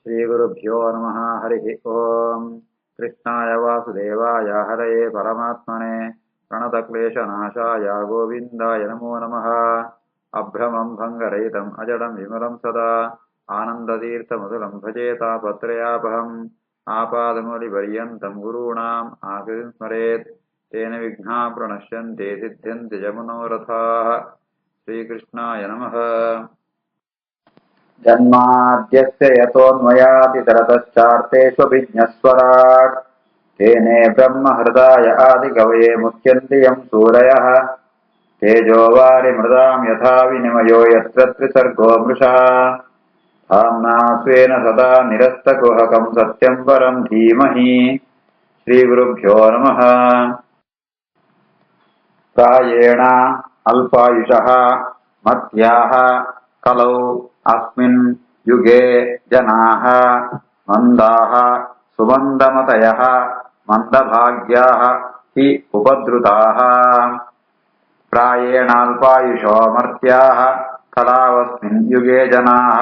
श्रीगुरुभ्यो नमः। हरिः ओम्। कृष्णाय वासुदेवाय हरये परमात्मने प्रणतक्लेशनाशाय गोविन्दाय नमो नमः। अभ्रमं भङ्गरहितम् अजडं विमलं सदा आनन्दतीर्थमधुरं भजे तापत्रयापहम्। आपादमौलिपर्यन्तं गुरूणाम् आकृतिं स्मरेत् तेन विघ्नाः प्रणश्यन्ते सिद्ध्यन्ति च मनोरथाः। श्रीकृष्णाय नमः। जन्माद्यस्य यतोऽन्वयादितरतश्चार्तेष्वभिज्ञस्वराट् तेने ब्रह्महृदाय आदिकवये मुह्यन्ति यं सूरयः। तेजोवारिमृदां यथा विनिमयो यत्र त्रिसर्गो मृषा धाम्ना स्वेन सदा निरस्तकुहकं सत्यं परं धीमहि। श्रीगुरुभ्यो नमः। प्रायेण अल्पायुषः मर्त्याः कलौ अस्मिन् युगे जनाः मन्दाः सुमन्दमतयः मन्दभाग्याः हि उपद्रुताः। प्रायेणाल्पायुषो मर्त्याः कलावस्मिन् युगे जनाः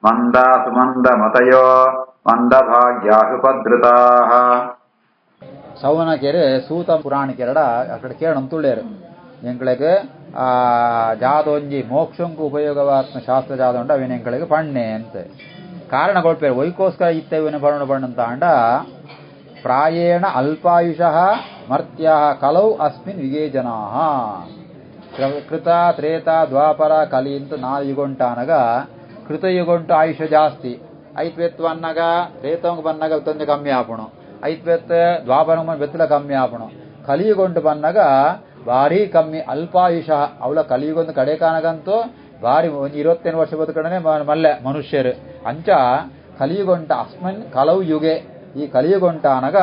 मंदा सुमन्दमतयो मंदभाग्याः उपद्रुताः. ಸೌನಕೆರೆ ಸೂತ ಪುರಾಣಿಕೆರಡ ಅಕಡೆ ಕೇಳಂ ತುಳ್ಳೇರು ಎಂಕಳಿಗೆ ಜಾದೊಂಜಿ ಮೋಕ್ಷಂಕು ಉಪಯೋಗವಾತ್ಮ ಶಾಸ್ತ್ರ ಜಾದ ಉಂಡ ಅವಿನ ಎಂಕಳಿಗೆ ಪಣ್ಣೆ ಅಂತ ಕಾರಣ ಕೊಡ್ಪೇರು ವೈಕೋಸ್ಕರ ಇತ್ತವಿನ ಪರ್ಣ ಪಣ್ಣಂತ ಅಂಡ ಪ್ರಾಯೇಣ ಅಲ್ಪಾಯುಷಃ ಮರ್ತ್ಯಾಃ ಕಲೌ ಅಸ್ಮಿನ್ ಯುಗೇ ಜನಾಃ. ಕೃತ ತ್ರೇತ ದ್ವಾಪರ ಕಲಿ ಅಂತ 4 ಯುಗೊಂಟ అనಗ ಕೃತಯುಗೊಂಟು ಆಯುಷ್ಯ ಜಾಸ್ತಿ ಐತ್ವೆತ್ತು ಅನ್ನಗ ತ್ರೇತಂಗ ಬನ್ನಗ ತೊಂದೆ ಕಮ್ಮಿ ಆಪುಣು ಐತ್ವೆತ್ ದ್ವಾಪರಂಗ ಬೆತ್ತಲ ಕಮ್ಮಿ ಆಪುಣು ಕಲಿಯುಗೊಂಡು ಬನ್ನಗ ಭಾರಿ ಕಮ್ಮಿ ಅಲ್ಪಾಯುಷ ಅವಳ ಕಲಿಯುಗೊಂದು ಕಡೆ ಕಾನಗಂತೂ ಭಾರಿ 28 ವರ್ಷ ಬದುಕಡನೆ ಮಲ್ಲೆ ಮನುಷ್ಯರು ಅಂಚ ಕಲಿಯುಗೊಂಟ ಅಸ್ಮಿನ್ ಕಲವು ಯುಗೆ ಈ ಕಲಿಯುಗೊಂಟ అనಗ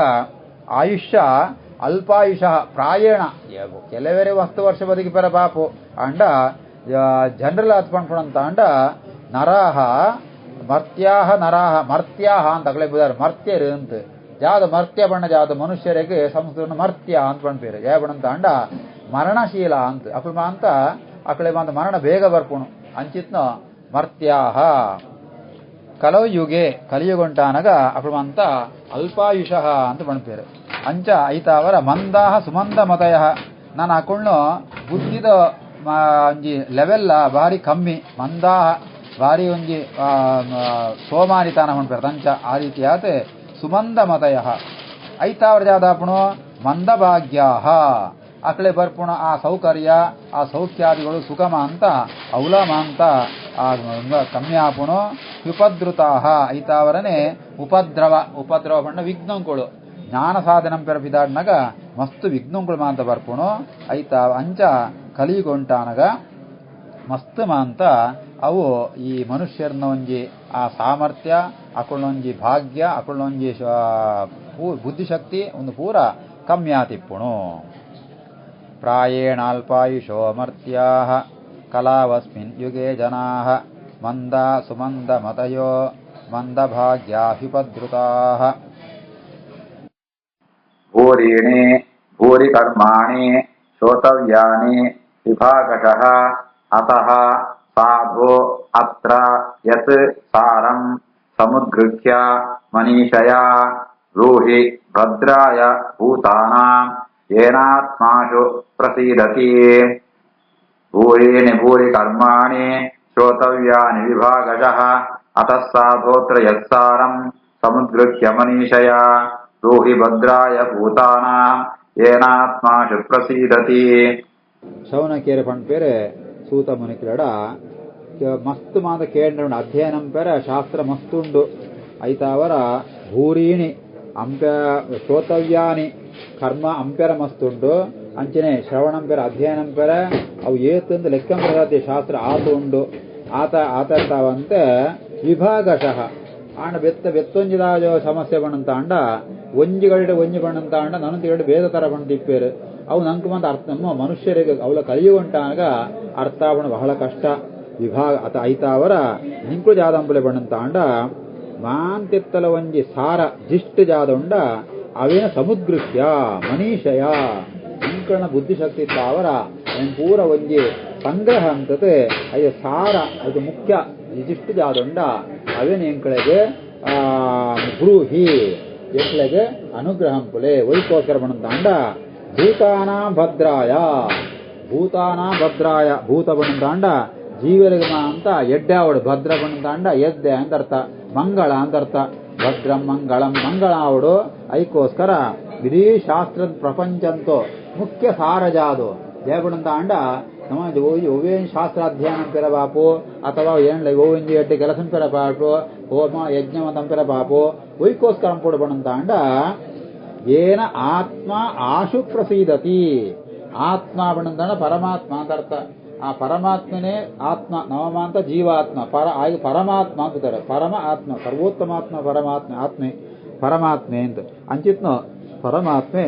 ಆಯುಷ್ಯ ಅಲ್ಪಾಯುಷ ಪ್ರಾಯೇಣ ಕೆಲವರೆ 10 ವರ್ಷ ಬದುಕಿಪರ ಪಾಪು ಅಂಡ ಜನರಲ್ ಅತ್ಪಂಪಣಂತ ಅಂಡ ನರಾಹ ಮರ್ತ್ಯಾಹ ನರಾಹ ಮರ್ತ್ಯಾಹ ಅಂತ ಅಗಲೇ ಬುದಾರ ಮರ್ತ್ಯರು ಅಂತ ಜಾದ ಮರ್ತ್ಯ ಬಣ್ಣ ಜಾದ ಮನುಷ್ಯರಿಗೆ ಸಂಸ್ಕೃತ ಮರ್ತ್ಯ ಅಂತ ಪಂಪೇರು ಜಯ ಬಣ್ಣಂತ ಅಂಡ ಮರಣಶೀಲ ಅಂತ ಅಪ್ಪ ಅಂತ ಅಕಳೆ ಬಂದ ಮರಣ ಬೇಗ ಬರ್ಪುಣು ಅಂಚಿತ್ನ ಮರ್ತ್ಯಾಹ ಕಲವು ಯುಗೆ ಕಲಿಯುಗೊಂಟ అనಗ ಅಪ್ಪ ಅಂತ ಅಲ್ಪಾಯುಷ ಅಂತ ಪಂಪೇರು ಅಂಚ ಐತಾವರ ಮಂದಾಹ ಸುಮಂದ ಮತಯ ನಾನು ಹಾಕೊಂಡು ಬುದ್ಧಿದ ಒಂಜಿ ಲೆವೆಲ್ಲ ಭಾರಿ ಕಮ್ಮಿ ಮಂದಾಹ ಭಾರಿ ಒಂಜಿ ಸೋಮಾನಿತಾನ ಹೊಂಡ್ಪೇರು ಅಂಚ ಆ ರೀತಿಯಾದ ಸುಮಂದ ಮತಯ ಐತಾವರ ಜಾದಾಪುಣು ಮಂದಭಾಗ್ಯಾಹ ಅಕಳೆ ಬರ್ಪುಣ ಆ ಸೌಕರ್ಯ ಆ ಸೌಖ್ಯಾದಿಗಳು ಸುಗಮ ಅಂತ ಔಲಮ ಅಂತ ಕಮ್ಮಿ ಆಪುಣು ಉಪದ್ರುತಾಹ ಐತಾವರನೆ ಉಪದ್ರವ ಬಣ್ಣ ವಿಘ್ನಂಗಳು ಜ್ಞಾನ ಸಾಧನಂ ಪೆರ ಬಿದಾಡ್ನಾಗ ಮಸ್ತು ವಿಘ್ನಂಗಳು ಮಾಂತ ಬರ್ಪುಣು ಐತಾ ಅಂಚ ಕಲಿಗೊಂಟಾನಗ ಮಸ್ತ್ ಮಾಂತ ಅವು ಈ ಮನುಷ್ಯರನ್ನ ಒಂಜಿ ಆ ಸಾಮರ್ಥ್ಯ ಅಕೊಳ್ಳೊಂಜಿ ಭಾಗ್ಯ ಅಕೊಳ್ಳೊಂಜಿ ಬುದ್ಧಿಶಕ್ತಿ ಒಂದು ಪೂರ ಕಮ್ಮಿ ಆತಿಪ್ಪುಣು. ಪ್ರಾಯೇಣಾಲ್ಪಾಯುಷೋ ಮರ್ತ್ಯಾಃ ಕಲಾವಸ್ಮಿನ್ ಯುಗೆ ಜನಾಃ ಮಂದ ಸುಮಂದ ಮತಯೋ ಮಂದಭಾಗ್ಯಾಹುಪದ್ರುತಾಃ. ಭೂರೀಣಿ ಭೂರಿ ಕರ್ಮಾಣಿ ಶ್ರೋತವ್ಯಾನಿ ವಿಭಾಗಶಃ ಅತಃ ಸಾಧೋ ಅತ್ರ ಯತ್ ಸಾರಂ ಸಮುದ್ಗೃಹ್ಯ ಮನೀಷಯಾ ಬ್ರೂಹಿ ಭದ್ರಾಯ ಭೂತಾನಾಂ ಯೇನಾತ್ಮಾಶು ಪ್ರಸೀದತಿ. ಭೂರೀಣಿ ಭೂರಿ ಕರ್ಮಾಣಿ ಶ್ರೋತವ್ಯಾನಿ ವಿಭಾಗಶಃ ಅತಃ ಸಾಧೋತ್ರ ಯತ್ಸಾರಂ ಸಮುದ್ಗೃಹ್ಯ ಮನೀಷಯಾ ಬ್ರೂಹಿ ಭದ್ರಾಯ ಭೂತಾನಾಂ ಯೇನಾತ್ಮಾಶು ಪ್ರಸೀದತಿ. ಶೌನಕೇರೆ ಪಂಪೇರೆ ಸೂತ ಮುನಿಕಿರಡ ಮಸ್ತ್ ಮಾದ ಕೇಂದ್ರ ಅಧ್ಯಯನಂ ಪೆರ ಶಾಸ್ತ್ರ ಮಸ್ತುಂಡು ಐತಾವರ ಭೂರೀಣಿ ಅಂಪ್ಯ ಶ್ರೋತವ್ಯಾನಿ ಕರ್ಮ ಅಂಪೆರ ಮಸ್ತುಂಡು ಅಂಚನೆ ಶ್ರವಣಂ ಪೆರ ಅಧ್ಯಯನಂ ಪೆರ ಅವು ಏತಂದು ಲೆಕ್ಕಂ ಪ್ರಸಾದ್ಯ ಶಾಸ್ತ್ರ ಆತು ಉಂಡು ಆತರ್ತಾವಂತೆ ವಿಭಾಗಶಃ ಆಂಡ ಬೆತ್ತೊಂಜಿದಾಜ ಸಮಸ್ಯೆ ಬಣ್ಣಂತ ಅಂಡ ಒಂಜಿಗಡೆ ಒಂಜಿ ಬಣ್ಣಂತ ಅಂಡ ನನಂತಿಗಡೆ ಬೇದ ತರ ಬಣ್ಣ ತಿಪ್ಪೇರು ಅವು ನಂಗೆ ಮಂತ ಅರ್ಥ ನಮ್ಮ ಮನುಷ್ಯರಿಗೆ ಅವಳ ಕಲಿಯುವಂಟಾಗ ಅರ್ಥ ಆವಣ ಬಹಳ ಕಷ್ಟ ವಿಭಾಗ ಅತ ಐತಾವರ ನಿಂಕು ಜಾದಂಬುಲೆ ಬಣ್ಣಂತ ಅಂಡ ಮಾಂತೆತ್ತಲ ಒಂಜಿ ಸಾರ ಜಿಷ್ಟ್ ಜಾದ ಉಂಡ ಅವೇನ ಸಮುದ್ರಸ್ಯ ಮನೀಷಯ ಇಂಕಣ ಬುದ್ಧಿಶಕ್ತಿ ತಾವರ ಪೂರ ಒಂಜಿ ಸಂಗ್ರಹ ಅಂತತೆ ಅಯ್ಯ ಸಾರ ಅದು ಮುಖ್ಯ ಇಜಿಷ್ಟು ಜಾದ ಉಂಡ ಅವೇನ ಎಂಕಳೆಗೆ ಬ್ರೂಹಿ ಎಂಕ್ಲೆಗೆ ಅನುಗ್ರಹಂ ಪುಲೆ ವೈಕೋಸ್ಕರ ಬಣಂತಾಂಡ ಭೂತಾನಾಂ ಭದ್ರಾಯ ಭೂತ ಬಣಂತಾಂಡ ಜೀವರಿಗೆ ಅಂತ ಎಡ್ಡಾವಡು ಭದ್ರ ಬಣಂತಾಂಡ ಎದ್ದೆ ಅಂತರ್ಥ ಮಂಗಳ ಅಂತರ್ಥ ಭದ್ರಂ ಮಂಗಳಂ ಮಂಗಳ ಆವಡು ಐಕೋಸ್ಕರ ಇಡೀ ಶಾಸ್ತ್ರದ ಪ್ರಪಂಚಂತೋ ಮುಖ್ಯ ಸಾರಜಾದು ದೇವಬಣಂತಾಂಡ ನಮ್ಮ ಓವೇನ್ ಶಾಸ್ತ್ರ ಅಧ್ಯಯನ ಪೆರಬಾಪು ಅಥವಾ ಏನ್ಲ ಓವೆಂಜಿ ಎಡ್ಡೆ ಕೆಲಸ ಪೆರಬಾಪು ಹೋಮ ಯಜ್ಞವಂತಂ ಪೆರಬಾಪು ವೈಕೋಸ್ಕರಂ ಪುಡ ಬಣಂತಾಂಡ ಏನ ಆತ್ಮ ಆಶು ಪ್ರಸೀದತಿ ಆತ್ಮ ಬಣಂತಾಂಡ ಪರಮಾತ್ಮ ಅಂತ ಅರ್ಥ ಆ ಪರಮಾತ್ಮನೇ ಆತ್ಮ ನವಮಾಂತ ಜೀವಾತ್ಮ ಪರಮಾತ್ಮ ಅಂತಾರೆ ಪರಮ ಆತ್ಮ ಸರ್ವೋತ್ತಮಾತ್ಮ ಪರಮಾತ್ಮೆ ಅಂತ ಅಂಚಿತ್ನ ಪರಮಾತ್ಮೆ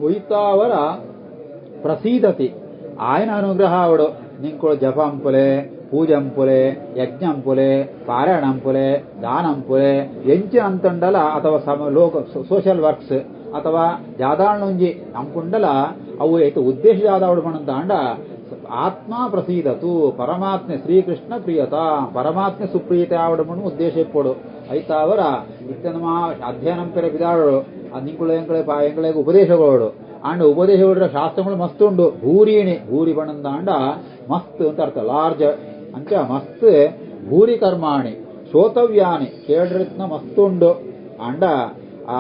ಒಯ್ತಾವರ ಪ್ರಸೀದತಿ ఆయన అనుగ్రహావుడు నింకుడు జపంపులే పూజంపులే యజ్ఞంపులే పారాయణంపులే దానంపులే ఎంచినంతుండల ಅಥವಾ ಸೋಷಿಯಲ್ ವರ್ಕ್ಸ್ ಅಥವಾ ಜಾದಾಳ ನುಂಜಿ ನಂಪುಂಡಲ ಅವು ಐತೆ ಉದ್ದೇಶ ಜಾದಾವಡು ಮಣಂತಾಂಡ ಆತ್ಮ ಪ್ರಸೀದತು ಪರಮಾತ್ಮೆ ಶ್ರೀಕೃಷ್ಣ ಪ್ರಿಯತ ಪರಮಾತ್ಮೆ ಸುಪ್ರೀತ ಆವಡಮನು ಉದ್ದೇಶ ಇಪ್ಪಡು ಐತಾವರ ಇತ್ತನ ಅಧ್ಯಯನಂ ಪೆರ ಬಿದಾಡು ನಿಂಕುಳ ಎಂಕಳೆಗೆ ಉಪದೇಶಗಳು ಅಂಡ್ ಉಪದೇಶ ಶಾಸ್ತ್ರಗಳು ಮಸ್ತ್ ಉಂಡು ಭೂರಿ ಬಣ್ಣಂದಾಂಡ ಮಸ್ತ್ ಅಂತ ಅರ್ಥ ಲಾರ್ಜ್ ಅಂಚ ಮಸ್ತ್ ಭೂರಿ ಕರ್ಮಾಣಿ ಶ್ರೋತವ್ಯಾನಿ ಕೇಳ್ರಿತ್ನ ಮಸ್ತ್ ಉಂಡು ಅಂಡ ಆ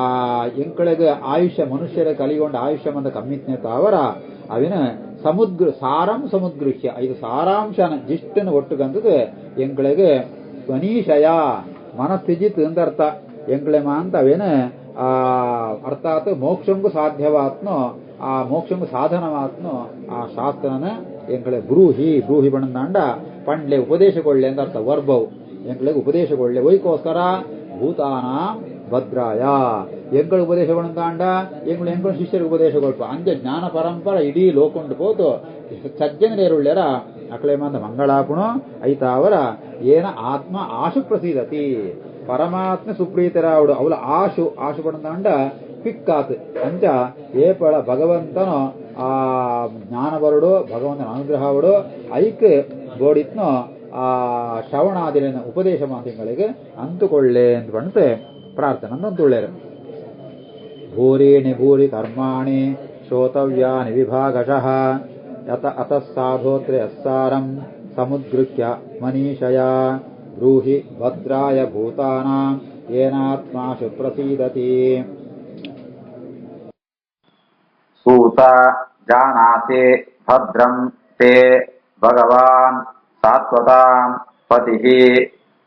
ಎಂಕಳೆಗೆ ಆಯುಷ್ಯ ಮನುಷ್ಯರ ಕಲಿಗೊಂಡ ಆಯುಷ್ಯ ಮಂದ ಕಮ್ಮಿತ್ನೆ ತಾವರ ಅವಿನ ಸಮುದ್ಗೃಹ್ಯ ಇದು ಸಾರಾಂಶನ ಜಿಷ್ಟನ್ನು ಒಟ್ಟುಗಂತದ ಎಂಕಳೆಗೆ ಮನೀಷಯ ಮನಸ್ಥಿಜಿತ್ ಅಂತರ್ಥ ಎಂಕಳೆ ಅಂತ ಅವೇನ ಅರ್ಥಾತ್ ಮೋಕ್ಷಂಗೂ ಸಾಧ್ಯವಾತ್ನೋ ಆ ಮೋಕ್ಷಂಗೂ ಸಾಧನವಾತ್ನೋ ಆ ಶಾಸ್ತ್ರನ ಎಂಕಳೆ ಬ್ರೂಹಿ ಬಣ್ಣಂದಾಂಡ ಪಂಡ್ಲೆ ಉಪದೇಶಗೊಳ್ಳೆ ಅಂತ ಅರ್ಥ ವರ್ಬವು ಎಂಕಳೆಗೆ ಉಪದೇಶಗೊಳ್ಳೆ ವೈಕೋಸ್ಕರ ಭೂತಾನ ಭದ್ರಾಯ ಎಂಕಳ ಉಪದೇಶ ಬಣ್ಣಂದಾಂಡ ಎಂಕಳು ಶಿಷ್ಯರಿಗೆ ಉಪದೇಶಗೊಳ್ಪ ಅಂಜ ಜ್ಞಾನ ಪರಂಪರ ಇಡೀ ಲೋಕೊಂಡು ಪೋತು ಸಜ್ಜನರೇರುಳ್ಳ್ಯರ ಅಕಳೆಮಂದ ಮಂಗಳಾಪುಣು ಐತಾವರ ಏನ ಆತ್ಮ ಆಶು ಪ್ರಸೀದತಿ ಪರಮಾತ್ಮ ಸುಪ್ರೀತರಾವುಡು ಅವಳ ಆಶು ಪಡಂದಾಂಡ ಪಿಕ್ಕಾತ್ ಅಂಚ ಏಪಳ ಭಗವಂತನು ಆ ಜ್ಞಾನ ಬರುಡು ಭಗವಂತನ ಅನುಗ್ರಹವಡು ಐಕ್ ಬೋಡಿತ್ನೋ ಆ ಶ್ರವಣಾದಿನ ಉಪದೇಶ ಮಾತಿಗಳಿಗೆ ಅಂತುಕೊಳ್ಳೆ ಅಂತ ಬಂತೆ ಪ್ರಾರ್ಥನೆ ಅಂತುಳ್ಳೇರು ಭೂರಿ ಕರ್ಮಾಣಿ ಶ್ರೋತವ್ಯಾನಿ ವಿಭಾಗಶಃ ಅತಃ ಸಾಧೋತ್ರೆ ಅಸ್ಸಾರಂ ಸಮುದ್ಗೃಹ್ಯ ಮನೀಷಯ ಬ್ರೂಹಿ ಭದ್ರಾಯ ಭೂತಾನಾಂ ಏನಾತ್ಮಾಶು ಪ್ರಸೀದತಿ ಸೂತ ಜಾನಾಸಿ ಭದ್ರಂ ತೇ ಭಗವಾನ್ ಸಾತ್ವತಾಂ ಪತಿಃ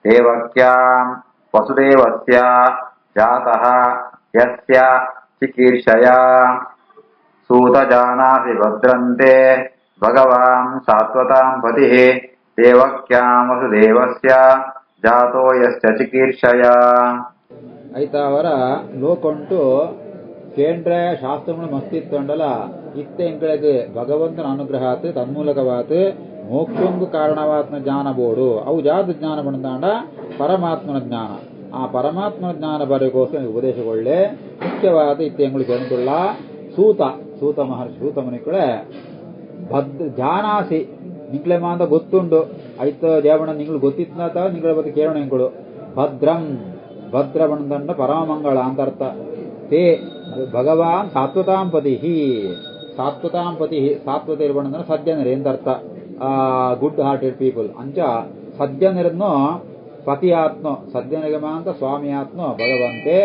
ದೇವಕ್ಯಾಂ ವಸುದೇವಸ್ಯ ಜಾತಃ ಯಸ್ಯ ಚಿಕೀರ್ಷಯಾ ಸೂತ ಜಾನಾಸಿ ಭದ್ರಂ ತೇ ಭಗವಾನ್ ಸಾತ್ವತಾಂ ಪತಿಃ ದೇವಕ್ಯಾಂ ವಸುದೇವಸ್ಯ ಜಾತೋ ಯಸ್ಯ ಚಿಕೀರ್ಷಯಾ ಐತಾವರ ಲೋಕೊಂಟು ಕೇಂದ್ರ ಶಾಸ್ತ್ರಗಳು ಮಸ್ತಿತ್ತೊಂಡಲ ಇತ್ತೆ ಎಂಕಳೆಗೆ ಭಗವಂತನ ಅನುಗ್ರಹಾತ್ ತನ್ಮೂಲಕವಾತ್ ಮೋಕ್ಷಂಗು ಕಾರಣವಾತ್ನ ಜ್ಞಾನ ಬೋಡು ಅವು ಜಾತ ಜ್ಞಾನ ಬಂದಾಂಡ ಪರಮಾತ್ಮನ ಜ್ಞಾನ ಆ ಪರಮಾತ್ಮನ ಜ್ಞಾನ ಬರಗೋಸ್ಕರ ಉಪದೇಶಗೊಳ್ಳೆ ಮುಖ್ಯವಾದ ಇತ್ತೆ ಎಂಗಳು ಕೇಳುತ್ತಲ್ಲ ಸೂತ ಮುನಿಕಳೆ ಜಾನಾಸಿ ನಿಂಕ್ಲೆ ಮಾಂದ ಗೊತ್ತುಂಡು ಐತ ದೇವಣ್ಣ ನಿಂಗಳು ಗೊತ್ತಿತ್ತ ನಿಂಗಳ ಬಗ್ಗೆ ಕೇಳೋಣ ಎಂಗಳು ಭದ್ರ ಬಂದಂಡ ಪರಮ ಮಂಗಳ ಅಂತ ಅರ್ಥ ತೇ ಭಗವಾನ್ ಸಾತ್ವತಾಂ ಪತಿ ಸಾತ್ವತೆ ಬಂದ ಸಜ್ಜನರೇ ಅಂತ ಅರ್ಥ ಗುಡ್ ಹಾರ್ಟೆಡ್ ಪೀಪಲ್ ಅಂಚ ಸಜ್ಜನರನ್ನು ಪತಿ ಆತ್ಮೋ ಸಜ್ಜನಿಗೆ ಮಾಂತ ಸ್ವಾಮಿ ಆತ್ಮೋ ಭಗವಂತೆ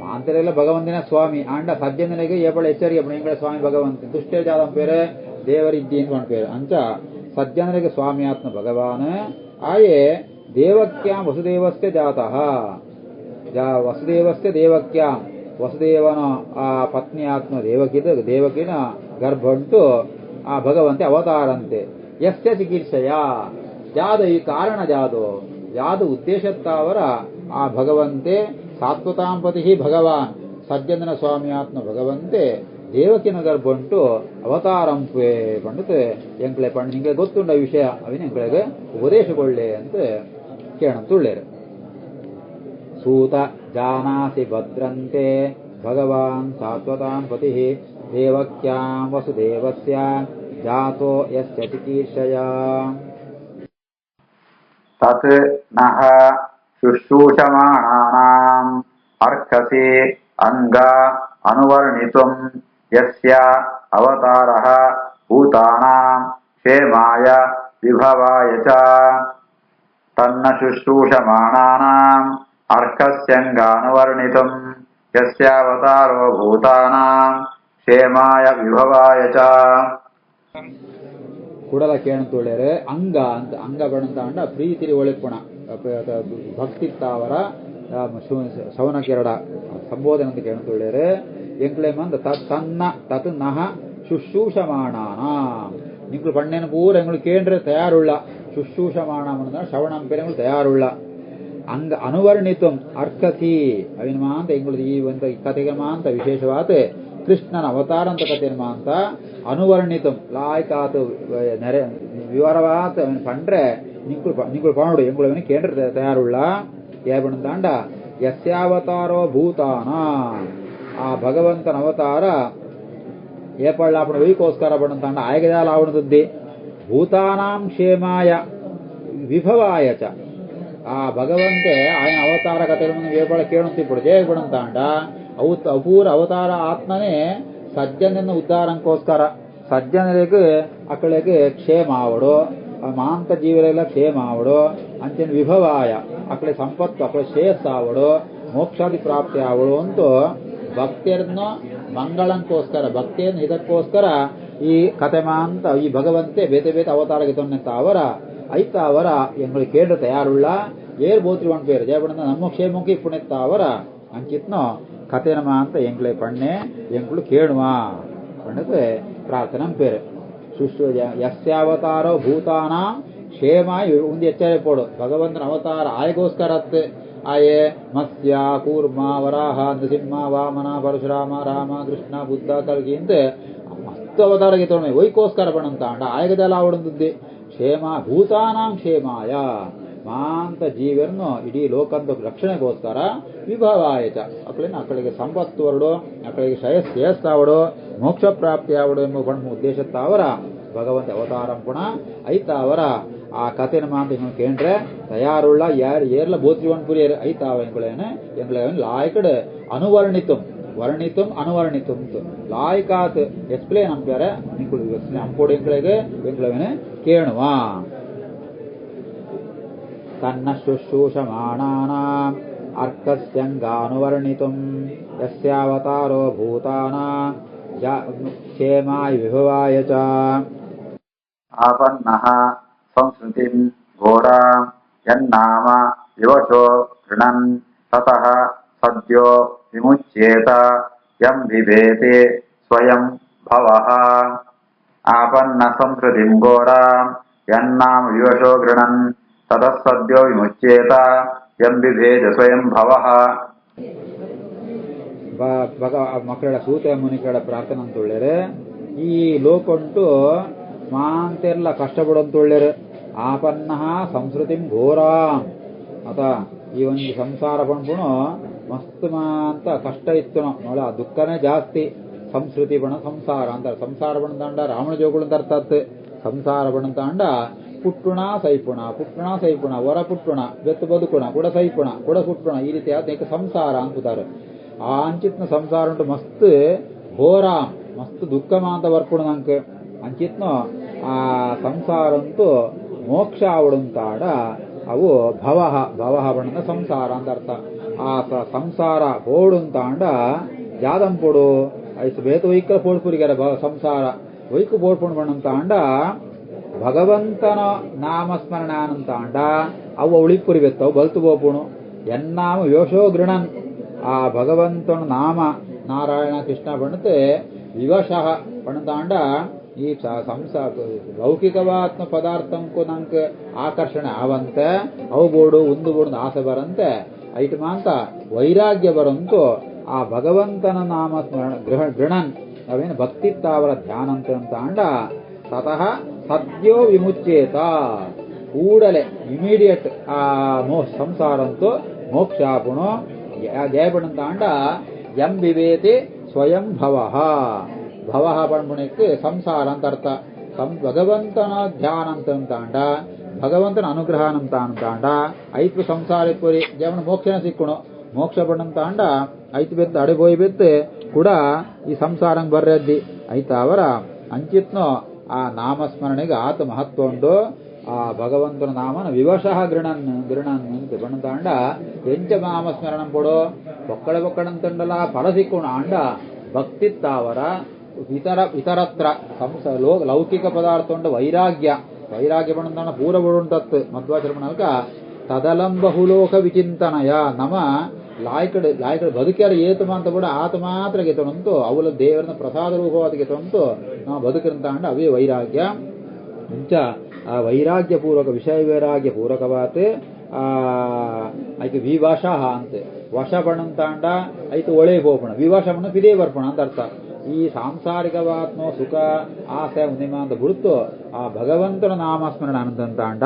ಮಾಂತರೆಲ್ಲ ಭಗವಂತನ ಸ್ವಾಮಿ ಆಂಡ ಸಜ್ಜನರಿಗೆ ಏಪಳ ಎಚ್ಚರಿಕೆ ಎಂಗಳ ಸ್ವಾಮಿ ಭಗವಂತ ದುಷ್ಟೇ ಜಾದಂ ಪೇರೆ ದೇವರಿದ್ದಿ ಅಂತ ಪೇರು ಅಂಚ ಸಜ್ಜನರಿಗೆ ಸ್ವಾಮಿ ಆತ್ಮ ಭಗವಾನ್ ಆಯೇ ದೇವಕ್ಯಾಂ ವಸುದೇವಸ್ಯ ಜಾತಃ ವಸುದೇವಸ್ಯ ದೇವಕ್ಯಾಂ ವಸುದೇವನ ಆ ಪತ್ನಿ ಆತ್ಮ ದೇವಕಿನ ಗರ್ಭ ಉಂಟು ಆ ಭಗವಂತೆ ಅವತಾರಂತೆ ಯಸ್ಯ ಚಿಕಿತ್ಸೆಯ ಜಾದ ಈ ಕಾರಣ ಜಾದು ಉದ್ದೇಶತ್ತಾವರ ಆ ಭಗವಂತೆ ಸಾತ್ವತಾಂಪತಿ ಭಗವಾನ್ ಸಜ್ಜನನ ಸ್ವಾಮಿ ಆತ್ಮ ಭಗವಂತೆ ದೇವಕಿನ ಗರ್ಭ ಉಂಟು ಅವತಾರಂಪೆ ಪಂಡಿತ ಎಂಕಳೆ ಪಂಡ ನಿಂಗೆ ಗೊತ್ತುಂಡ ವಿಷಯ ಅವಿನ ಎಂಕಳೆಗೆ ಉಪದೇಶಗೊಳ್ಳೆ ಅಂತ ಕೇಳಂತುಳ್ಳೇರು ಸೂತ ಜಾನಾಸಿ ಭದ್ರಂತೆ ಭಗವಾನ್ ಸಾತ್ವತಾಂ ಪತಿ ದೇವಕ್ಯಾಂ ವಸುದೇವಸ್ಯ ಜಾತೋ ಯಸ್ಯ ಚಿಕೀರ್ಷಯಾ ತತ್ ನಃ ಶುಶ್ರೂಷಮಾಣಾನಾಂ ಅರ್ಹಸಿ ಅಂಗ ಅನುವರ್ಣಿತುಂ ಯಸ್ಯ ಅವತಾರಃ ಭೂತಾನಾಂ ಕ್ಷೇಮಾಯ ವಿಭವಾಯ ಚ ತನ್ನ ಶುಶ್ರೂಷಮಾಣಾನಾಂ ಅರ್ಹಸ್ಯಂಗಾನುವರ್ಣಿತುಂ ಯಸ್ಯಾವತಾರೋ ಭೂತಾನಾಂ ಕ್ಷೇಮಾಯ ವಿಭವಾಯ ಚ ಕುಡಲ ಕೇಣುತ್ತೊಳ್ಳೆರೆ ಅಂಗ ಅಂತ ಅಂಗ ಬಣಂತಾಂಡ ಪ್ರೀತಿರಿ ಒಳಿಪುಣ ಭಕ್ತಿತ್ತಾವರ ಶವನಕೆರಡ ಸಂಬೋಧನೆ ಅಂತ ಕೇಣುತ್ತೊಳ್ಳೆರೆ ಎಂಕ್ಲೆ ಮಂದ ತನ್ನ ತತ್ ನಹ ಶುಶ್ರೂಷಮಾಣಾನ ನಿಂಗಳು ಪಣ್ಣೆನ ಪೂರ ಎಂಗಳು ಕೇಂದ್ರ ತಯಾರುಳ್ಳ ಶುಶ್ರೂಷಮಾಣ ಶ್ರವಣಂ ಪೇರೆಗಳು ತಯಾರುಳ್ಳ ಅಂಗ ಅನುವರ್ಣಿತಂ ಅರ್ಕಸಿ ಅವಿನ ಮಾಂತ ಎಂಗಳು ಈ ಒಂದು ಕಥೆಗೆ ಮಾಂತ ವಿಶೇಷವಾದ ಕೃಷ್ಣನ ಅವತಾರ ಅಂತ ಕಥೆಯನ್ನು ಮಾಂತ ಅನುವರ್ಣಿತಂ ಲಾಯ್ಕಾತು ನೆರೆ ವಿವರವಾತ ಪಂಡ್ರೆ ನಿಂಗಳು ಪಾಡು ಎಂಗಳು ಕೇಂದ್ರ ತಯಾರುಳ್ಳ ಏಬಣಂತಾಂಡ ಯಸ್ಯಾವತಾರೋ ಭೂತಾನ ಆ ಭಗವಂತನ ಅವತಾರ ಏಪಳ್ಳಾಪಣ ವೈಕೋಸ್ಕರ ಬಣಂತಾಂಡ ಆಯಗದಾಲಾವಣದದ್ದಿ ಭೂತಾನಾಂ ಕ್ಷೇಮಾಯ ವಿಭವಾಯ ಚ ಆ ಭಗವಂತೆ ఆయన ಅವತಾರ ಕಥೆಗಳನ್ನು ಏಪಳ ಕೇಳುತ್ತಿప్పుడు ಜಯ ಬಣಂತಾಂಡ ಅಪೂರ ಅವತಾರ ಆತ್ಮನೇ ಸಜ್ಜನನ್ನು ಉದ್ಧಾರಂಕೋಸ್ಕರ ಸಜ್ಜನರಿಗೆ ಅಕ್ಕಳಿಗೆ ಕ್ಷೇಮ ಆವಡು ಮಾಂತ ಜೀವರೆಲ್ಲ ಕ್ಷೇಮ ಆವಡು ಅಂಚೆನ ವಿಭವಾಯ ಅಕ್ಕಳೆ ಸಂಪತ್ತು ಅಕ್ಕಳೆ ಶ್ರೇಯಸ್ ಆವಡು ಮೋಕ್ಷಾದಿ ಪ್ರಾಪ್ತಿ ಆವಡು ಅಂತೂ ಭಕ್ತಿಯರನ್ನು ಮಂಗಳಂಕೋಸ್ಕರ ಭಕ್ತಿಯನ್ನು ಇದಕ್ಕೋಸ್ಕರ ಈ ಕಥೆ ಮಾಂತ ಈ ಭಗವಂತೆ ಬೇತೆ ಬೇತೆ ಅವತಾರಕ್ಕೆ ತೊನ್ನಂತ ಅವರ ಐತ ಅವರ ಎಂಗಳು ಕೇಂದ್ರ ತಯಾರುಳ್ಳ ಏರ್ ಬೋತ್ರಿ ಒನ್ ಪೇರು ಜಯಬಣ್ಣ ನಮ್ಮ ಕ್ಷೇಮಕ್ಕೆ ಪುಣೆತ್ತ ಅವರ ಅಂಚಿತ್ನೋ ಕಥೆನ ಮಾಂತ ಎಂಗ್ಳೆ ಪಣ್ಣೆ ಎಂಗಳು ಕೇಳುವ ಪಣ್ಣಕ್ಕೆ ಪ್ರಾರ್ಥನೆ ಪೇರು ಸುಶ್ರು ಯಸ್ಯಾವತಾರೋ ಭೂತಾನ ಕ್ಷೇಮಾಯ ಒಂದು ಎಚ್ಚರ ಪೋಡು ಭಗವಂತನ ಅವತಾರ ಆಯಗೋಸ್ಕರತ್ತೆ ಆಯೆ ಮತ್ಸ್ಯ ಕೂರ್ಮ ವರಾಹ ನೃಸಿಂಹ ವಾಮನ ಪರಶುರಾಮ ರಾಮ ಕೃಷ್ಣ ಬುದ್ಧ ಕಲ್ಗಿ ಅಂತ ಮಸ್ತ್ ಅವತಾರಕ್ಕೆ ತೊಗೊಂಡು ವೈಕೋಸ್ಕರ ಬಣಂತಾಂಡ ಆಯಗದೆಲ್ಲ ಅವಡಂದದ್ದಿ ಕ್ಷೇಮ ಭೂತಾನಾಂ ಕ್ಷೇಮಾಯ ಮಾಂತ ಜೀವರನ್ನು ಇಡೀ ಲೋಕಂತ ರಕ್ಷಣೆಗೋಸ್ಕರ ವಿಭವಾಯಚ ಅಕ್ಕಳಿಗೆ ಸಂಪತ್ತು ಹೊರಡು ಅಕ್ಕಳಿಗೆ ಶ್ರೇಯಸ್ಸಾವಡು ಮೋಕ್ಷ ಪ್ರಾಪ್ತಿ ಆವಡು ಎಂಬ ಬಣ್ಣ ಉದ್ದೇಶತ್ತಾವರ ಭಗವಂತ ಅವತಾರಂ ಪುಣ ಐತಾವರ ಆ ಕಥೆನ ಮಾಂತ ಎಂಗಳು ಕೇಂದ್ರೆ ತಯಾರುಳ್ಳ ಏರ್ಲ ಬೋತ್ರಿವನ್ ಪುರಿಯರ್ ಐತಾವ ಎಂಗಳೇನೆ ಲಾಯ್ಕಡ್ ಅನುವರ್ಣಿತಂ ವರ್ಣಿತಂ ಅನುವರ್ಣಿತಂ ಲಾಯ್ಕಾತ್ ಎಕ್ಸ್ಪ್ಲೇನ್ ಅಂಪ್ಯಾರೆ ನಿಂಕುಳು ಅಂಪೋಡು ಎಂಗಳೇನೆ ಕೇಳುವ ತನ್ನ ಶುಶ್ರೂಷಮಾಣಾನಾಂ ಅರ್ಕಸ್ಯಂಗಾನುವರ್ಣಿತುಂ ಯಸ್ಯಾವತಾರೋ ಭೂತಾನಾಂ ಕ್ಷೇಮಾಯ ವಿಭವಾಯ ಚ ಆಪನ್ನಃ ಸಂಸ್ಕೃತಿಂ ಘೋರಾಂ ಯನ್ನಾಮ ವಿವಶೋ ಗೃಣನ್ ತತಃ ಸದ್ಯೋ ವಿಮುಚ್ಯೇತ ಯಂ ಬಿಭೇತಿ ಸ್ವಯಂ ಭವಃ ಆಪನ್ನ ಸಂಸ್ಕೃತಿಂ ಘೋರಾಂ ಯನ್ನಾಮ ವಿವಶೋ ಗೃಣನ್ ತತಃ ಸದ್ಯೋ ವಿಮುಚ್ಯೇತ ಯಂ ಬಿಭೇತಿ ಸ್ವಯಂ ಭವಃ ಮಕ್ಕಳ ಸೂತ ಮುನಿಗಳ ಪ್ರಾರ್ಥನೆ ಅಂತೊಳ್ಳೆರೆ ಈ ಲೋಕಂಟು ಮಾಂತೆಲ್ಲ ಕಷ್ಟಪಡಂತೊಳ್ಳೆರೆ ಆಪನ್ನ ಸಂಸ್ಕೃತಿಂ ಘೋರಾಂ ಅತ ಈ ಒಂದು ಸಂಸಾರ ಪಣ್ಪುಣು ಮಸ್ತ್ ಮಾಂತ ಕಷ್ಟ ಇತ್ತು ನೋಡ ದುಃಖನೇ ಜಾಸ್ತಿ ಸಂಸ್ಕೃತಿ ಬಣ ಸಂಸಾರ ಅಂತಾರೆ ಸಂಸಾರ ಬಣದಾಂಡ ರಾವಣ ಜೋಗುಳು ಅರ್ಥಾತ್ ಸಂಸಾರ ಬಣದಾಂಡ ಪುಟ್ಟುಣ ಸೈಪುಣ ಹೊರ ಪುಟ್ಟುಣ ಬೆತ್ತು ಬದುಕುಣ ಕೂಡ ಸೈಪುಣ ಕೂಡ ಪುಟ್ಟುಣ ಈ ರೀತಿ ಅನೇಕ ಸಂಸಾರ ಅಂತಾರೆ ಆ ಅಂಚಿತ್ನ ಸಂಸಾರ ಉಂಟು ಮಸ್ತ್ ಘೋರಾಂ ಮಸ್ತ್ ದುಃಖ ಮಾಂತ ಬರ್ಪುಣ ನಂಗೆ ಅಂಚಿತ್ನೋ ಆ ಸಂಸಾರ ಅಂತೂ ಮೋಕ್ಷ ಆವಡುಂತಾಡ ಅವು ಭವಹ ಬಣ್ಣದ ಸಂಸಾರ ಅಂತ ಅರ್ಥ ಆ ಸಂಸಾರ ಬೋಡುಂತಾಂಡ ಜಾದಂಪೊಡು ಐಸು ಬೇತ ವೈಕಲ ಪೋಡ್ಪುರಿಗಾರ ಸಂಸಾರ ವೈಕು ಪೋಡ್ಪುಣ್ ಬಣ್ಣಂತಾಂಡ ಭಗವಂತನ ನಾಮಸ್ಮರಣ ಅನಂತಾಂಡ ಅವು ಉಳಿಪುರಿ ಬೆತ್ತವು ಬಲ್ತು ಬೋಪುಣು ಎನ್ನಾಮ ಯೋಶೋ ಗೃಣನ್ ಆ ಭಗವಂತನ ನಾಮ ನಾರಾಯಣ ಕೃಷ್ಣ ಬಣ್ಣತೆ ವಿವಶಃ ಬಣ್ಣತಾಂಡ ಈ ಲೌಕಿಕವಾತ್ಮ ಪದಾರ್ಥಂಕು ನಂಗೆ ಆಕರ್ಷಣೆ ಆವಂತೆ ಅವು ಬೋಡು ಒಂದು ಬೋಡು ಆಸೆ ಬರಂತೆ ಐಟ್ ಮಾಂತ ವೈರಾಗ್ಯ ಬರಂತು ಆ ಭಗವಂತನ ನಾಮ ಸ್ಮರಣ ಗೃಣನ್ ಅವೇನು ಭಕ್ತಿತ್ತಾವರ ಧ್ಯಾನ ಅಂತ ಅಂಡ ತತಃ ಸದ್ಯೋ ವಿಮುಚ್ಯೇತ ಕೂಡಲೇ ಇಮಿಡಿಯೇಟ್ ಆ ಸಂಸಾರಂತೂ ಮೋಕ್ಷಾಪುಣು ಜಯಪಣಂತ ಅಂಡ ಎಂ ಬಿವೇತಿ ಸ್ವಯಂ ಭವಃ ಪಣ್ಪುಣಕ್ಕೆ ಸಂಸಾರ ಅಂತ ಅರ್ಥ ಭಗವಂತನ ಧ್ಯಾನ ಅಂತ ಅಂಡ ಭಗವಂತನ ಅನುಗ್ರಹನಂ ತಾಂಡ ಐತು ಸಂಸಾರ ಪುರಿ ಜೀವನ ಮೋಕ್ಷನ ಸಿಕ್ಕುಣು ಮೋಕ್ಷ ಪಣ್ಣಂ ತಾಂಡ ಐತು ಬೆತ್ತು ಅಡೆಬೋಯಿ ಬೆತ್ತು ಕೂಡ ಈ ಸಂಸಾರಂ ಬರ್ರದ್ದಿ ಐತ ಅವರ ಅಂಚಿತ್ನೋ ಆ ನಾಮಸ್ಮರಣೆಗೆ ಆತ ಮಹತ್ವ ಉಂಡು ಆ ಭಗವಂತನ ನಾಮನ ವಿವಶಃ ಗೃಣನ್ ಅಂತ ಬಣ್ಣತಾಂಡ ಎಂಚ ನಾಮಸ್ಮರಣಂ ಕೊಡೋ ಒಕ್ಕಳಂತಂಡಲ ಫಲ ಸಿಕ್ಕೋಣ ಆಂಡ ಭಕ್ತಿತ್ತಾವರ ಇತರತ್ರ ಲೌಕಿಕ ಪದಾರ್ಥ ಉಂಡ ವೈರಾಗ್ಯ ಬಣ್ಣತಾಂಡ ಪೂರ ಬಿಡುಂಟತ್ತು ಮಧ್ವಾಚರಣಕ ತದಲಂ ಬಹುಲೋಕ ವಿಚಿಂತನಯ ನಮ ಲಾಯ್ಕಡೆ ಬದುಕ್ಯಾರ ಏತಮ ಅಂತ ಕೂಡ ಆತ ಮಾತ್ರ ಗೆತಣಂತು ಅವಳ ದೇವರನ್ನ ಪ್ರಸಾದ ರೂಪವಾದ ಗೆತಣಂತು ನಾವು ಬದುಕಂತಾಂಡ ಅವೇ ವೈರಾಗ್ಯ ಮುಂಚ ಆ ವೈರಾಗ್ಯ ಪೂರ್ವಕ ವಿಷಯ ವೈರಾಗ್ಯ ಪೂರ್ವಕವಾತ್ ಆಯ್ತು ವಿವಶ ಅಂತೆ ವಶ ಪಣಂತಾಂಡ ಆಯ್ತು ಒಳೆ ಹೋಪಣ ವಿವಶ ಪಣ ಪಿದೇ ಬರ್ಪಣ ಅಂತ ಅರ್ಥ ಈ ಸಾಂಸಾರಿಕವಾತ್ನೋ ಸುಖ ಆಸೆ ಉನ್ನಿಮ ಅಂತ ಬಿಡುತ್ತು ಆ ಭಗವಂತನ ನಾಮಸ್ಮರಣ ಅನಂತಾಂಡ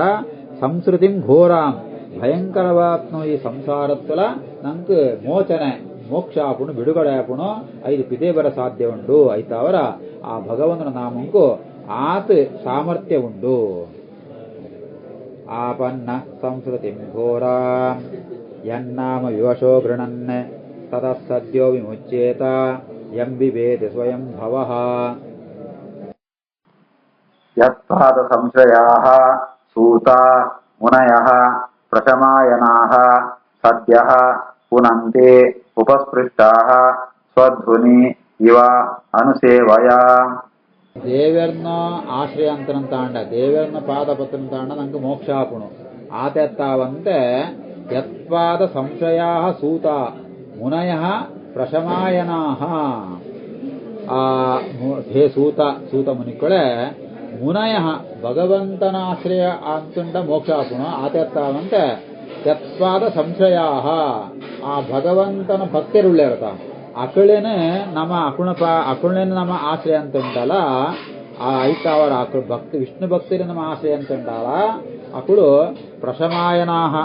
ಸಂಸ್ಕೃತಿಂ ಘೋರಾಂ ಭಯಂಕರವಾತ್ನೋ ಈ ಸಂಸಾರತ್ವಲ ನಂಗೆ ಮೋಚನೆ ಮೋಕ್ಷ ಆಪುಣು ಬಿಡುಗಡೆ ಆಪುಣು ಐದು ಪಿದೇ ಬರ ಸಾಧ್ಯ ಉಂಡು ಐತ ಅವರ ಆ ಭಗವಂತನ ನಾಮಂಕು ಆತ್ ಸಾಮರ್ಥ್ಯ ಉಂಡು ಆಪನ್ನ ಸಂಸ್ಕೃತಿಂ ಘೋರಾಂ ಯನ್ನಾಮ ವಿವಶೋ ಗೃಣನ್ ತತಃ ಸದ್ಯೋ ವಿಮುಚ್ಯೇತ ಎಂಬಿಬೇತಿ ಸ್ವಯಂ ಭವಃ ಯತ್ಪಾದ ಸಂಶಯಾಃ ಸೂತಾ ಮುನಯಃ ಪ್ರಶಮಾಯನಾಃ ಸದ್ಯಃ ಪುನಂತೆ ಉಪಸ್ಪೃಷ್ಟಾಃ ಸ್ವಧ್ವನಿ ಇವ ಅನುಸೇವಯ ದೇವರನ್ನ ಆಶ್ರಯ ಅಂತನಂತಾಂಡ ದೇವರನ್ನ ಪಾದಪತ್ರಂತಾಂಡ ನಂಗೆ ಮೋಕ್ಷ ಆಪುಣು ಆತೆತ್ತಾವಂತೆ ಯತ್ಪಾದ ಸಂಶಯಾಃ ಸೂತ ಮುನಯಃ ಪ್ರಶಮಾಯನಾಃ ಹೇ ಸೂತ ಮುನಿಕೊಳೆ ಮುನಯಃ ಭಗವಂತನ ಆಶ್ರಯ ಅಂತುಂಡ ಮೋಕ್ಷ ಆಪುಣು ಆತೆತ್ತಾವಂತೆ ಯತ್ಪಾದ ಸಂಶಯಾಃ ಆ ಭಗವಂತನ ಭಕ್ತರುಳ್ಳಿರ್ತ ಅಕಳೇನೆ ನಮ್ಮ ಅಕಳೇನೆ ನಮ್ಮ ಆಶ್ರಯ ಅಂತ ಉಂಟಲ್ಲ ಆ ಐತ ಅವರ ಅಕಳು ಭಕ್ತಿ ವಿಷ್ಣು ಭಕ್ತಿರ ನಮ್ಮ ಆಶ್ರಯ ಅಂತ ಉಂಟಲ್ಲ ಅಕಳು ಪ್ರಶಮಾಯನಾಹ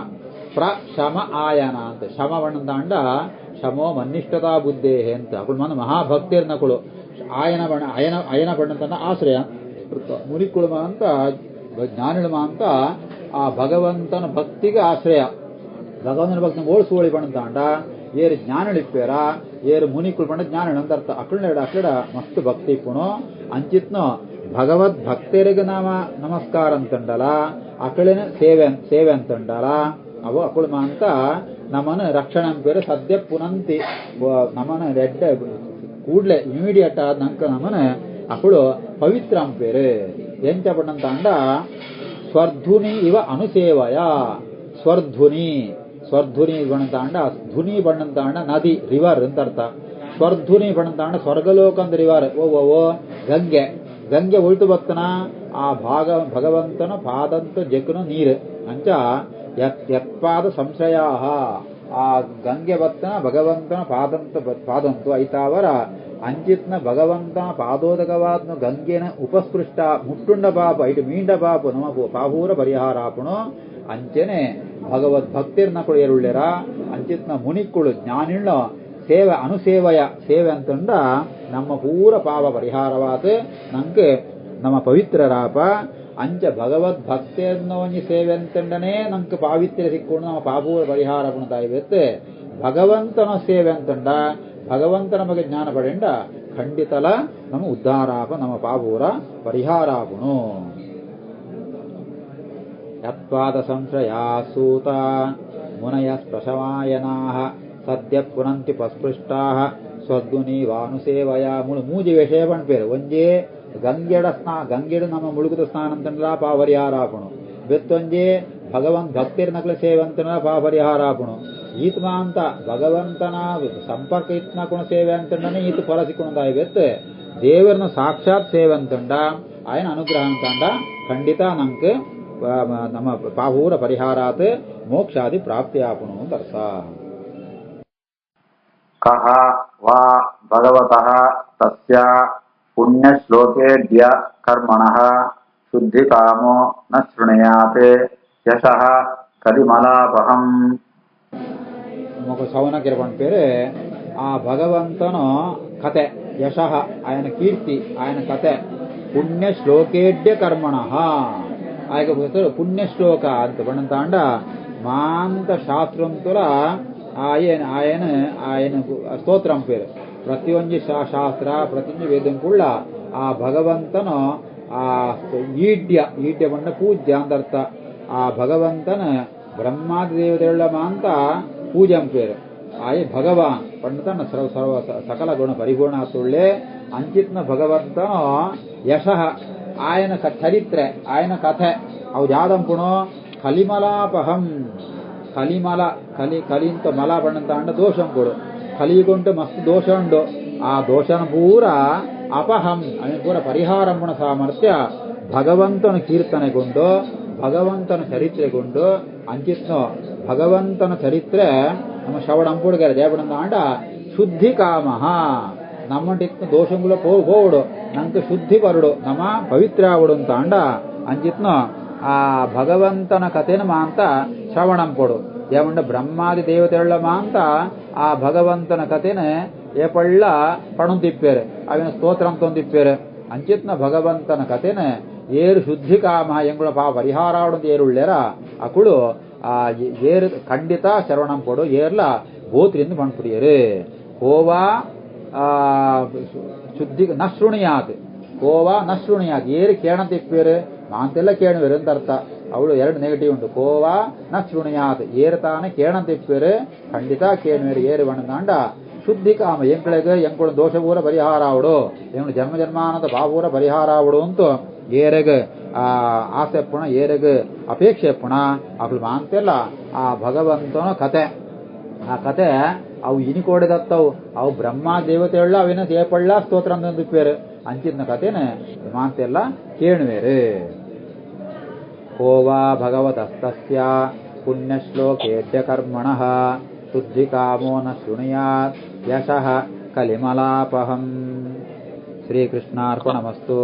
ಪ್ರಶಮ ಆಯನ ಅಂತ ಶಮ ಬಣ್ಣದಾಂಡ ಶಮೋ ಮನ್ನಿಷ್ಠತಾ ಬುದ್ಧೇಹೆ ಅಂತ ಅಕಳು ಮನ ಮಹಾಭಕ್ತಿರ್ನಕಳು ಅಯನ ಬಣ್ಣತನ ಆಶ್ರಯ ಮುರಿಕುಳುಮ ಅಂತ ಜ್ಞಾನಿಳುಮ ಅಂತ ಆ ಭಗವಂತನ ಭಕ್ತಿಗೆ ಆಶ್ರಯ ಭಗವಂತನ ಭಕ್ತಿ ಓಡಿಸುವಳಿ ಬಣ್ಣದಾಂಡ ಏರು ಜ್ಞಾನಳಿಪ್ಪೇರ ಏರು ಮುನಿಕುಳು ಪಂಡ ಜ್ಞಾನ ಅಂತ ಅರ್ಥ ಅಕಳ ಮಸ್ತ್ ಭಕ್ತಿ ಪುಣು ಅಂಚಿತ್ನು ಭಗವದ್ ಭಕ್ತರಿಗೆ ನಮಸ್ಕಾರ ಅಂತಂಡಲ ಅಕಳಿನ ಸೇವೆ ಅಂತಂಡಲ ಅವು ಅಕುಳ್ಮ ಅಂತ ನಮ್ಮನ ರಕ್ಷಣೆ ಪೇರು ಸದ್ಯ ಪುನಂತಿ ನಮ್ಮನ ರೆಡ್ಡ ಕೂಡ್ಲೆ ಇಮಿಡಿಯೇಟ್ ಆದ ನಂಕ ನಮ್ಮನ ಅಕಳು ಪವಿತ್ರ ಅಂಪೇರು ಎಂಚ ಪಣ್ಣಂತ ಅಂಡ ಸ್ವರ್ಧುನಿ ಇವ ಅನುಸೇವಯ ಸ್ವರ್ಧುನಿ ಬಣ್ಣಂತಾಂಡ ಧ್ವನಿ ಬಣ್ಣಂತಾಂಡ ನದಿ ರಿವರ್ ಅಂತ ಅರ್ಥ ಸ್ವರ್ಧುನಿ ಬಣ್ಣಂತಾಂಡ ಸ್ವರ್ಗಲೋಕ ಅಂತ ರಿವರ್ ಓ ಗಂಗೆ ಉಲ್ಟು ಬತ್ತನ ಆ ಭಗವಂತನ ಪಾದಂತ ಜಕ್ಕನು ನೀರು ಅಂಚ ಯತ್ಪಾದ ಸಂಶಯಾಹ ಆ ಗಂಗೆ ಬತ್ತನ ಭಗವಂತನ ಪಾದಂತು ಐತಾವರ ಅಂಚಿತ್ನ ಭಗವಂತನ ಪಾದೋದಕವಾದ್ನು ಗಂಗೆನ ಉಪಸ್ಪೃಷ್ಟ ಮುಟ್ಟುಂಡ ಪಾಪ ಇటు ಮೀಂಡ ಪಾಪು ನಮ ಪಾಪೂರ ಪರಿಹಾರಾಪುಣು ಅಂಚನೆ ಭಗವದ್ ಭಕ್ತಿರ್ನಕಳು ಏರುಳ್ಳೆರ ಅಂಚಿತ್ನ ಮುನಿಕ್ಕುಳು ಜ್ಞಾನಿಳ್ಳ ಸೇವೆ ಅನುಸೇವಯ ಸೇವೆ ಅಂತಂಡ ನಮ್ಮ ಪೂರ ಪಾಪ ಪರಿಹಾರವಾದ ನಂಗೆ ನಮ್ಮ ಪವಿತ್ರರಾಪ ಅಂಚ ಭಗವದ್ ಭಕ್ತಿಯನ್ನೋಂಜಿ ಸೇವೆ ಅಂತಂಡನೇ ನಂಗೆ ಪಾವಿತ್ರ್ಯ ಸಿಕ್ಕೊಂಡು ನಮ್ಮ ಪಾಪೂರ ಪರಿಹಾರ ಪುಣತಾಯಿವೆತ್ತೆ ಭಗವಂತನ ಸೇವೆ ಅಂತಂಡ ಭಗವಂತನ ಬಗ್ಗೆ ಜ್ಞಾನ ಪಡೆಂಡ ಖಂಡಿತಲ ನಮ್ಮ ಉದ್ಧಾರಾಪ ನಮ್ಮ ಪಾಪೂರ ಪರಿಹಾರಾಪುಣು ಯತ್ಪಾದ ಸಂಶಯಾ ಸೂತ ಮುನಯ ಪ್ರಶಮಾಯನಾಃ ಸದ್ಯ ಪುನಂತಿ ಪಸ್ಪೃಷ್ಟಾಃ ಸ್ವದ್ಗುನಿ ವಾನುಸೇವಯ ಮೂಜಿ ವಿಷಯ ಪಂಪೇರು ಒಂಜೇ ಗಂಗೆಡು ನಮ್ಮ ಮುಳುಗುದ ಸ್ನಾನ ಅಂತಂದ್ರ ಪಾಪರಿಹಾರಾಪುಣು ಬೆತ್ತೊಂಜೆ ಭಗವಂತ ಭಕ್ತಿರ್ ನಕಲ ಸೇವೆ ಅಂತಂದ್ರ ಪಾಪರಿಹಾರಾಪುಣು ಈತ್ಮ ಅಂತ ಭಗವಂತನ ಸಂಪರ್ಕ ಇತ್ನ ಕುಣ ಸೇವೆ ಅಂತಂಡನೇ ಈತ ಫಲ ಸಿಕ್ಕುಣದಾಯಿ ಬೆತ್ತ ದೇವರನ್ನ ಸಾಕ್ಷಾತ್ ಸೇವೆ ಅಂತಂಡ ಆಯನ ಅನುಗ್ರಹ ಅಂತಂಡ ಖಂಡಿತ ನಂಗೆ ನಮ್ಮ ಪಾಪೂರ ಪರಿಹಾರಾತ್ ಮೋಕ್ಷಾದಿ ಪ್ರಾಪ್ತಿಯಾಪುಣು ಅಂತ ಅರ್ಥ ಕಹ ವಾ ಭಗವತಃ ತಸ್ಯ ಪುಣ್ಯಶ್ಲೋಕೇಭ್ಯ ಕರ್ಮಣಃ ಶುದ್ಧಿಕಾಮೋ ನ ಶೃಣುಯಾತ್ ಯಶಃ ಕಲಿಮಲಾಪಹಂ ನಮಗ ಸೌನಕಿರಪಣ ಪೇರು ಆ ಭಗವಂತನ ಕತೆ ಯಶಃ ಆಯನ ಕೀರ್ತಿ ಆಯನ ಕತೆ ಪುಣ್ಯ ಶ್ಲೋಕೇಢ್ಯ ಕರ್ಮಣಃ ఆయన పుణ్యశ్లోక అంత పడంతాండ మాంత శాస్త్రంతుల ఆయన స్తోత్రం పేరు ಪ್ರತಿಯೊಂದು ಶಾಸ್ತ್ರ ಪ್ರತಿಯೊಂದು ವೇದಂ ಕೂಡ ಆ ಭಗವಂತನ ಆ ಈಡ್ಯ ಬಂದ ಪೂಜ್ಯ ಅಂದರ್ಥ ಆ ಭಗವಂತನ ಬ್ರಹ್ಮಾದಿ ದೇವತೆಗಳ ಮಾಂತ ಪೂಜಂ ಪೇರು ಆಯೆ ಭಗವಾನ್ ಪಂಡತನ ಸರ್ವ ಸಕಲ ಗುಣ ಪರಿಪೂರ್ಣ ತುಳ್ಳೆ ಅಂಚಿತ್ನ ಭಗವಂತನ ಯಶಃ ఆయన చరిత్ర ఆయన కథ అవు జాదంపును కలిమలాపహం కలిమల కలింత మల పడంత అండ దోషం కూడా కలిగుంటే మస్తు దోషం ఉండు ఆ దోషను పూర ಅಪಹಂ ಅವನ ಪೂರ ಪರಿಹಾರಂಪುಣ ಸಾಮರ್ಥ್ಯ ಭಗವಂತನ ಕೀರ್ತನೆಗೊಂಡು ಭಗವಂತನ ಚರಿತ್ರೆಗೊಂಡು ಅಂಚಿತ್ನೋ ಭಗವಂತನ ಚರಿತ್ರೆ ನಮ್ಮ ಶ್ರವಣಂಪುಡುಗಾರೆ ದೇವಡಂದ ಆಂಡ ಶುದ್ಧಿ ಕಾಮಃ ನಮ್ಮಂಟಿತ್ನ ದೋಷಂಗುಲ పోవుడు ನಂಗೆ ಶುದ್ಧಿ ಪರುಡು ನಮ್ಮ ಪವಿತ್ರ ಆವಡು ಅಂತ ಅಂಡ ಅಂಚಿತ್ನೋ ಆ ಭಗವಂತನ ಕಥೆನ ಮಾಂತ ಶ್ರವಣಂಪುಡು ఏమంటే బ్రహ్మాది దేవతల మాంత ఆ భగవంతన కథెనే ఏపళ్ళ పణం తిప్పారు అవిన స్తోత్రంతో తిప్పారు అంచేతన భగవంతన కథెనే ఏరు శుద్ధి కామ ఎంగుల పా పరిహారావడం ఏరుళ్ళేరా అప్పుడు ఆ ఏరు ఖండిత శరవణం పొడు ఏర్ల ಗೋತ್ರಿಂದ ಮಣ್ಪುಡಿಯರು ಕೋವಾ ಶುದ್ಧಿ ನಶೃಣಿಯಾತ್ ಕೋವಾ ನಶೃಣಿಯಾತ್ ಏರು ಕೇಣ ತಿಪ್ಪಾರು ಮಾಂತೆಲ್ಲ ಕೇಳುವರು ಅಂತ ಅರ್ಥ ಅವಳು ಎರಡು ನೆಗೆಟಿವ್ ಉಂಟು ಕೋವಾ ನ ಶೃಣಿಯಾತ್ ಏರ್ತಾನೆ ಕೇಣ ತಿಪ್ಪೇರು ಖಂಡಿತ ಕೇಳುವರು ಏರು ಬಣ್ಣದಾಂಡ ಶುದ್ಧಿ ಕಾಮ ಎಂಕಳಿಗೆ ಎಂಕುಳ ದೋಷ ಪೂರ ಪರಿಹಾರ ಅವಡು ಎಂಗಳು ಜನ್ಮ ಜನ್ಮಾನದ ಬಾಪೂರ ಪರಿಹಾರ ಅವಡು ಅಂತ ಏರೆಗೆ ಆಸೆ ಪುಣ ಏರೆಗೆ ಅಪೇಕ್ಷೆ ಪುಣ ಅವಳು ಮಾಂತೆಲ್ಲ ಆ ಭಗವಂತನ ಕತೆ ಆ ಕತೆ ಅವು ಇನಿಕೋಡಿದತ್ತವು ಅವು ಬ್ರಹ್ಮ ದೇವತೆಳ್ಳ ಅವಿನ ಸೇಪಳ್ಳ ಸ್ತೋತ್ರ ಅಂತ ತಿಪ್ಪೇರು ಅಂಚಿನ ಕಥೆನೆ ಮಾಂತೆಲ್ಲ ಕೇಳುವೇರು ಕೋವಾ ಭಗವತಸ್ತಸ್ಯ ಪುಣ್ಯಶ್ಲೋಕೇದ್ಯ ಕರ್ಮಣಃ ಶುದ್ಧಿಕಾಮೋ ನ ಶೃಣುಯಾತ್ ಯಶಃ ಕಲಿಮಲಾಪಹಂ. ಶ್ರೀಕೃಷ್ಣಾರ್ಪಣಮಸ್ತು.